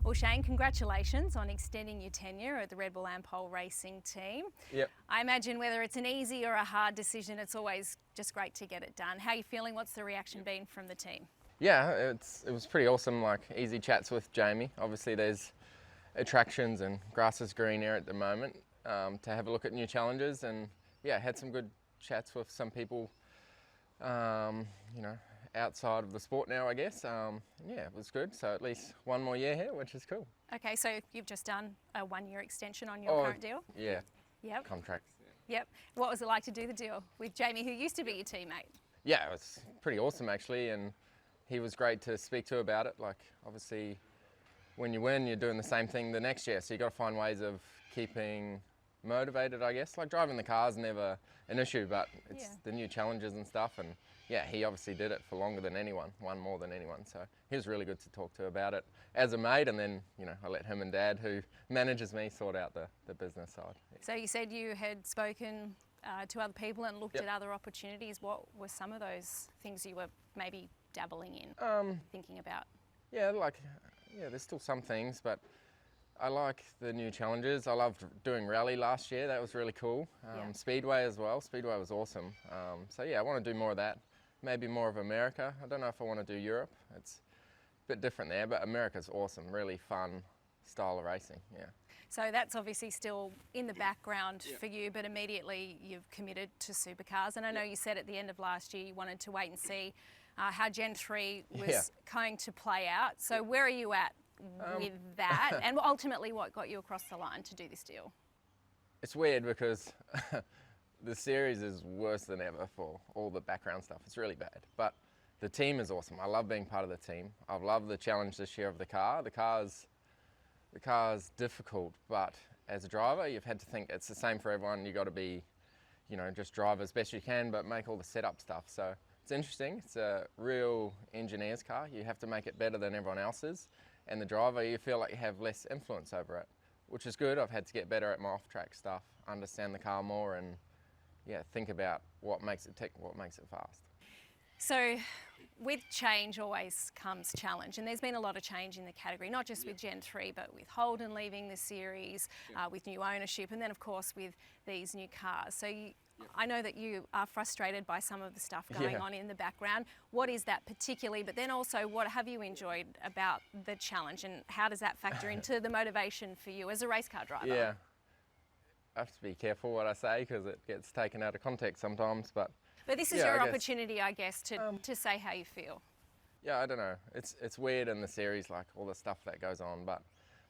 Well, Shane, congratulations on extending your tenure at the Red Bull Ampol Racing team. Yep. I imagine whether it's an easy or a hard decision, it's always just great to get it done. How are you feeling? What's the reaction been from the team? Yeah, it was pretty awesome, like easy chats with Jamie. Obviously there's attractions and grass is green here at the moment to have a look at new challenges, and yeah, had some good chats with some people, you know, outside of the sport now, I guess. Yeah, it was good. So at least one more year here, which is cool. Okay, so you've just done a 1-year extension on your current deal? Yeah. Yep. Contract. Yep. What was it like to do the deal with Jamie, who used to be your teammate? Yeah, it was pretty awesome actually, and he was great to speak to about it. Like, obviously, when you win, you're doing the same thing the next year, so you got to find ways of keeping motivated, I guess. Like, driving the car's never an issue, but it's the new challenges and stuff, and yeah, he obviously did it for longer than anyone, won more than anyone, so he was really good to talk to about it as a mate, and then, you know, I let him and Dad, who manages me, sort out the business side. So you said you had spoken to other people and looked at other opportunities. What were some of those things you were maybe dabbling in, thinking about? Yeah, there's still some things, but I like the new challenges. I loved doing rally last year, that was really cool. Speedway as well, Speedway was awesome. So yeah, I want to do more of that. Maybe more of America. I don't know if I want to do Europe. It's a bit different there, but America's awesome, really fun style of racing, yeah. So that's obviously still in the background for you, but immediately you've committed to supercars. And I know you said at the end of last year you wanted to wait and see how Gen 3 was going to play out. So where are you at with that? And ultimately what got you across the line to do this deal? It's weird because the series is worse than ever for all the background stuff. It's really bad, but the team is awesome. I love being part of the team. I've loved the challenge this year of the car. The car's difficult, but as a driver, you've had to think it's the same for everyone. You got to be, you know, just drive as best you can, but make all the setup stuff. So it's interesting. It's a real engineer's car. You have to make it better than everyone else's, and the driver, you feel like you have less influence over it, which is good. I've had to get better at my off-track stuff, understand the car more, and yeah, think about what makes it tick, what makes it fast. So with change always comes challenge, and there's been a lot of change in the category, not just with Gen 3, but with Holden leaving the series, with new ownership, and then of course with these new cars. So I know that you are frustrated by some of the stuff going on in the background. What is that particularly? But then also, what have you enjoyed about the challenge, and how does that factor into the motivation for you as a race car driver? Yeah, I have to be careful what I say because it gets taken out of context sometimes, but this is your opportunity, I guess, to say how you feel. Yeah, I don't know. It's weird in the series, like all the stuff that goes on, but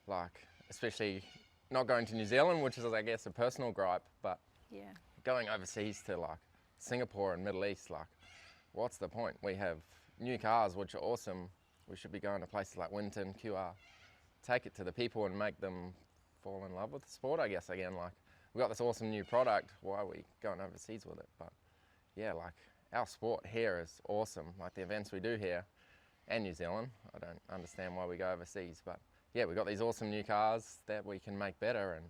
like, especially not going to New Zealand, which is, I guess, a personal gripe, but going overseas to like Singapore and Middle East, like, what's the point? We have new cars, which are awesome. We should be going to places like Winton, QR. Take it to the people and make them fall in love with the sport, I guess, again. Like, we've got this awesome new product, why are we going overseas with it? But yeah, like, our sport here is awesome. Like, the events we do here and New Zealand, I don't understand why we go overseas, but yeah, we've got these awesome new cars that we can make better and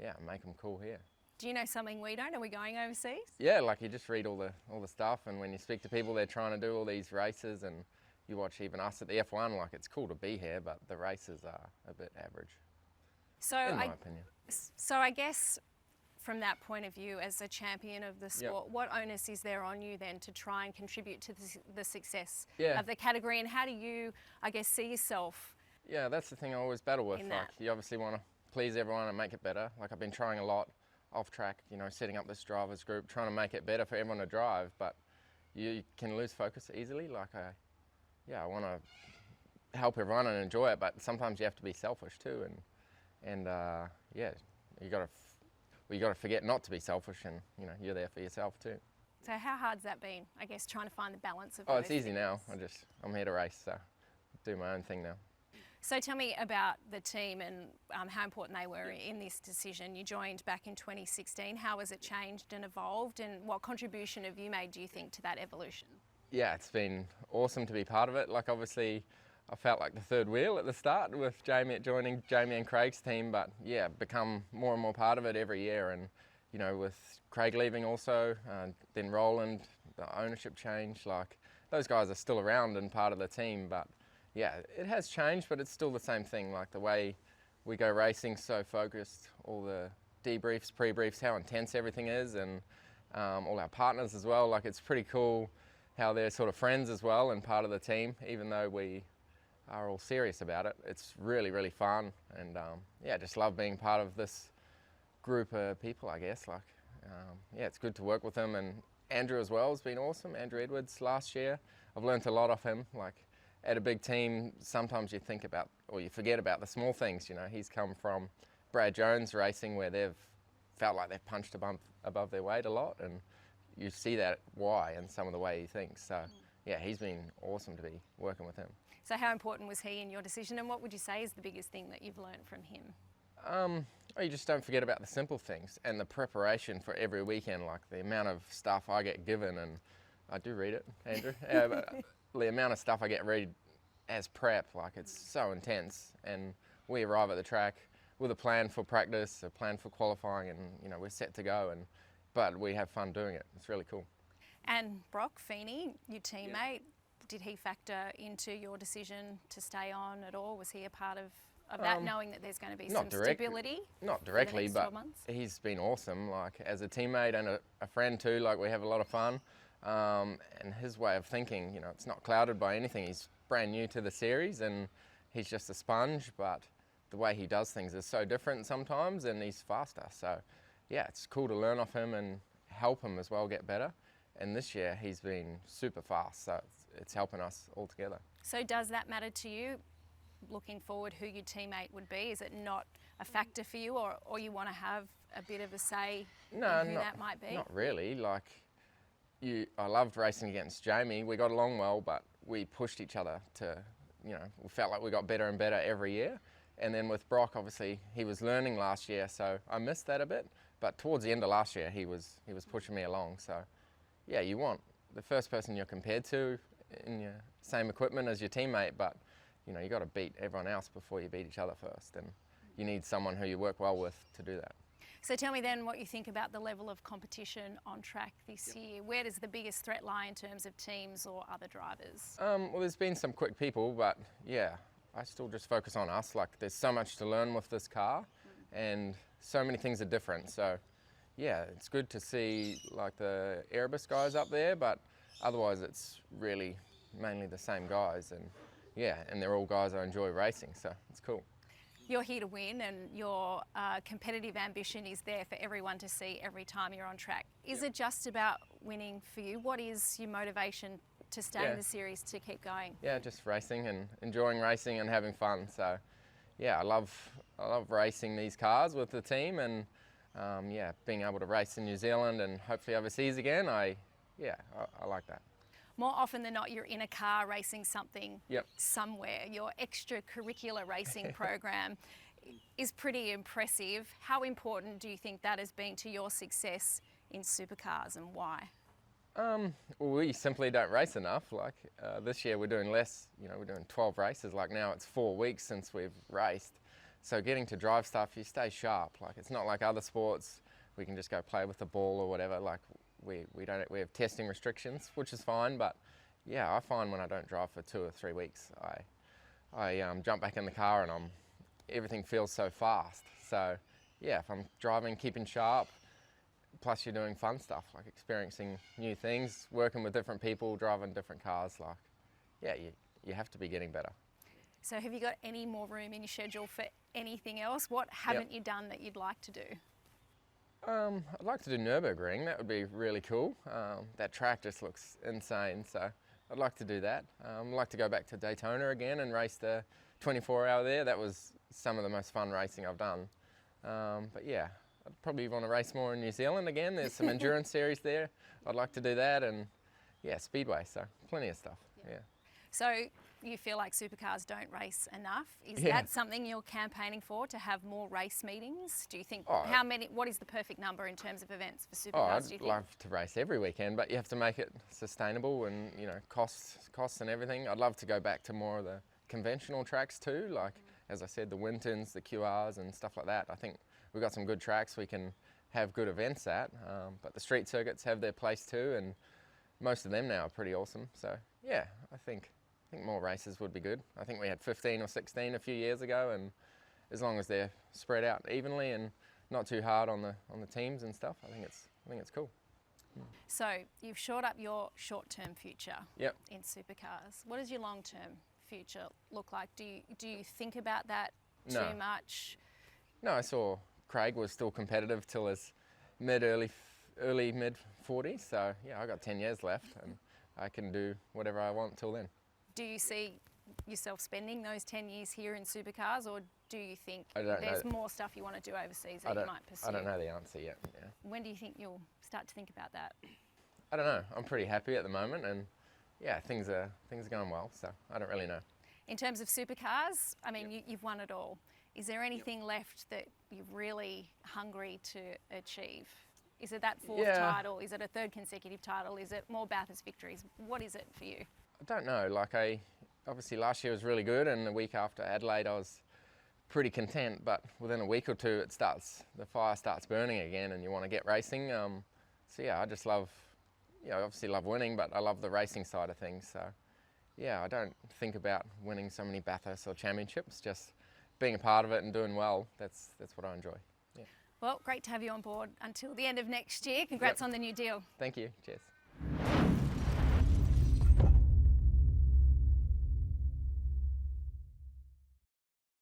yeah, make them cool here. Do you know something we don't? Are we going overseas? Yeah, like, you just read all the stuff, and when you speak to people, they're trying to do all these races, and you watch even us at the F1, like, it's cool to be here, but the races are a bit average, in my opinion. So I guess from that point of view, as a champion of the sport, what onus is there on you then to try and contribute to the success of the category, and how do you, I guess, see yourself? Yeah, that's the thing I always battle with. Like, you obviously want to please everyone and make it better. Like, I've been trying a lot off track, you know, setting up this drivers group, trying to make it better for everyone to drive, but you can lose focus easily. Like, I want to help everyone and enjoy it, but sometimes you have to be selfish too, and yeah, you got to forget not to be selfish, and you know, you're there for yourself too. So how hard's that been, I guess, trying to find the balance of it's easy now. I'm here to race, so do my own thing now. So tell me about the team and how important they were in this decision. You joined back in 2016. How has it changed and evolved, and what contribution have you made, do you think, to that evolution? Yeah, it's been awesome to be part of it. Like, obviously, I felt like the third wheel at the start with joining Jamie and Craig's team, but yeah, become more and more part of it every year. And you know, with Craig leaving also, then Roland, the ownership change, like, those guys are still around and part of the team, but yeah, it has changed, but it's still the same thing. Like the way we go racing, so focused, all the debriefs, pre-briefs, how intense everything is, and all our partners as well. Like it's pretty cool how they're sort of friends as well and part of the team, even though we are all serious about it. It's really, really fun, and yeah, just love being part of this group of people, I guess. Like, yeah, it's good to work with them, and Andrew as well has been awesome. Andrew Edwards last year, I've learnt a lot off him. Like at a big team, sometimes you think about, or you forget about the small things, you know. He's come from Brad Jones racing where they've felt like they've punched above their weight a lot, and you see that why in some of the way he thinks. So yeah, he's been awesome to be working with him. So how important was he in your decision, and what would you say is the biggest thing that you've learned from him? Oh, you just don't forget about the simple things and the preparation for every weekend, like the amount of stuff I get given, and I do read it, Andrew, but the amount of stuff I get read as prep, like it's so intense, and we arrive at the track with a plan for practice, a plan for qualifying, and you know, we're set to go, but we have fun doing it. It's really cool. And Brock, Feeney, your teammate, did he factor into your decision to stay on at all? Was he a part of that, knowing that there's going to be some stability? Not directly, for the next but 12 months? He's been awesome, like as a teammate and a friend too. Like we have a lot of fun, and his way of thinking, you know, it's not clouded by anything. He's brand new to the series, and he's just a sponge, but the way he does things is so different sometimes, and he's faster. So yeah, it's cool to learn off him and help him as well get better. And this year he's been super fast, so it's helping us all together. So does that matter to you, looking forward, who your teammate would be? Is it not a factor for you, or you want to have a bit of a say in who that might be? Not really. Like, I loved racing against Jamie. We got along well, but we pushed each other to, you know, we felt like we got better and better every year. And then with Brock, obviously, he was learning last year, so I missed that a bit. But towards the end of last year, he was pushing me along. So yeah, you want the first person you're compared to in your same equipment as your teammate, but you know, you got to beat everyone else before you beat each other first, and you need someone who you work well with to do that. So tell me then what you think about the level of competition on track this year. Where does the biggest threat lie in terms of teams or other drivers? Well, there's been some quick people, but yeah, I still just focus on us. Like there's so much to learn with this car, and so many things are different. So yeah, it's good to see like the Erebus guys up there, but otherwise it's really mainly the same guys, and yeah, and they're all guys I enjoy racing, so it's cool. You're here to win, and your competitive ambition is there for everyone to see every time you're on track. Is it just about winning for you? What is your motivation to stay in the series, to keep going? Yeah, just racing and enjoying racing and having fun. So yeah, I love racing these cars with the team, and yeah, being able to race in New Zealand and hopefully overseas again, I like that. More often than not, you're in a car racing something somewhere. Your extracurricular racing program is pretty impressive. How important do you think that has been to your success in supercars, and why? Well, we simply don't race enough. Like this year we're doing less, you know, we're doing 12 races. Like now it's 4 weeks since we've raced. So getting to drive stuff, you stay sharp. Like it's not like other sports, we can just go play with the ball or whatever. Like we have testing restrictions, which is fine, but yeah, I find when I don't drive for 2 or 3 weeks, I jump back in the car and everything feels so fast. So yeah, if I'm driving, keeping sharp, plus you're doing fun stuff, like experiencing new things, working with different people, driving different cars, like yeah, you have to be getting better. So have you got any more room in your schedule for anything else? What haven't you done that you'd like to do? I'd like to do Nürburgring. That would be really cool. That track just looks insane, so I'd like to do that. I'd like to go back to Daytona again and race the 24-hour there. That was some of the most fun racing I've done. But yeah, I'd probably want to race more in New Zealand again. There's some endurance series there. I'd like to do that, and yeah, Speedway, so plenty of stuff, yeah. So you feel like supercars don't race enough. Is that something you're campaigning for, to have more race meetings? Do you think, what is the perfect number in terms of events for supercars, do you think? I'd love to race every weekend, but you have to make it sustainable, and you know, costs and everything. I'd love to go back to more of the conventional tracks too, like as I said, the Wintons, the QRs and stuff like that. I think we've got some good tracks we can have good events at, but the street circuits have their place too, and most of them now are pretty awesome. So yeah, I think I think more races would be good. I think we had 15 or 16 a few years ago, and as long as they're spread out evenly and not too hard on the teams and stuff, I think it's cool. So you've shored up your short-term future Yep. in supercars. What does your long-term future look like? Do you think about that too much? No, I saw Craig was still competitive till his early mid 40s. So yeah, I got 10 years left, and I can do whatever I want till then. Do you see yourself spending those 10 years here in supercars, or do you think don't there's know. more stuff you want to do overseas that you might pursue? I don't know the answer yet. Yeah. When do you think you'll start to think about that? I don't know. I'm pretty happy at the moment, and yeah, things are going well. So I don't really know. In terms of supercars, I mean, you've won it all. Is there anything left that you're really hungry to achieve? Is it that fourth title? Is it a third consecutive title? Is it more Bathurst victories? What is it for you? I don't know. Like obviously last year was really good, and the week after Adelaide I was pretty content. But within a week or two, the fire starts burning again, and you want to get racing. So yeah, I just love, obviously love winning, but I love the racing side of things. So yeah, I don't think about winning so many Bathurst or championships. Just being a part of it and doing well. That's what I enjoy. Yeah. Well, great to have you on board until the end of next year. Congrats on the new deal. Thank you. Cheers.